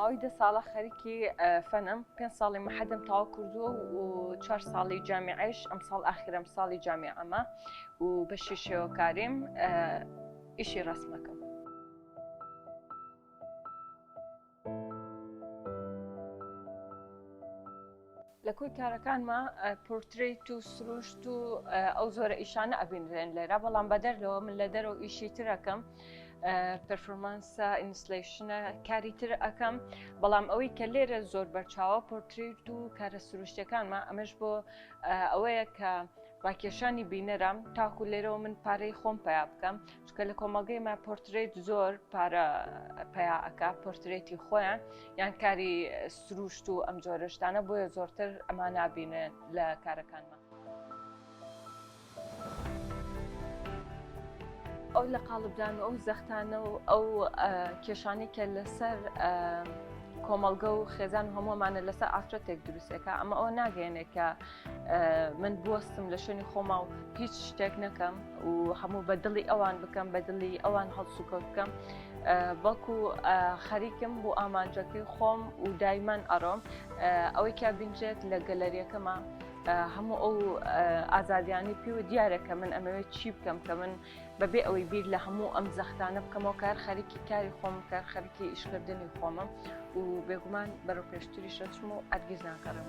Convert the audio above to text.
ماوەی 10 ساڵە خەریکی فەنم 5 ساڵی مەحەدم تاوا کردووە و 4 ساڵی جامیعەش ئەم ساڵ ئاخرم ساڵی جامیعەمە و بەشی شێوەکاریم ئیشی ڕەسمەکەم. لە کوی کارەکانمە پۆرتریت و سروشت و ئەو زۆرە ئیشانە ئەبینرێن لێرە، بەڵام بەدەرەوە من لە دەرەوە ئیشی ترەکەم، پەرفۆرمانسە ئینستلیشنە کاری تر ئەەکەم، بەڵام ئەوەی کە لێرە زۆر بەرچاوە پۆرتریت و کارە سروشتەکانمە ئەمەش بۆ ئەوەیە کە ڕاکێشانی بینەرم تاکو لێرەوە من پارەی خۆم پیا بکەم، چکە لە کۆمەڵگەیمە پۆرتریت زۆر پارە پیا ئەکا پۆرتریتی خۆیان یان کاری سروشت و ئەم جۆرە شتانە، بۆیە زۆرتر ئەمان نابینێن لە کارەکانمە. ئەو لە قاڵبدان و ئەو زەختانە و ئەو کێشانەی کە لەسەر کۆمەڵگە و خێزان و هەموومانە لەسەر ئافرەتێک دروستێکە، ئەمە ئەوە ناگەێنێ کە من بوەستم لە شوێنی خۆما و هیچ شتێک نەکەم و هەموو بە دڵی ئەوان بکەم، بە دڵی ئەوان هەڵسوکەوت بکەم، بەڵکو خەریکم بۆ ئامانجەکەی خۆم و دایمان ئەڕۆم ئەوەی کە بینجێت لە گەلەریەکەمە هەموو ئەو ئازادیانی پێوە دیارە کە من ئەمەوێت چی بکەم کە من بەبێ ئەوەی بیر لە هەموو ئەم زەختانە بکەمەوە کار خەریکی کاری خۆم، کار خەریکی ئیشکردنی خۆمم و بێگومان بەرەو پێشتری شەچم و ئەرگیز ناکەڕم.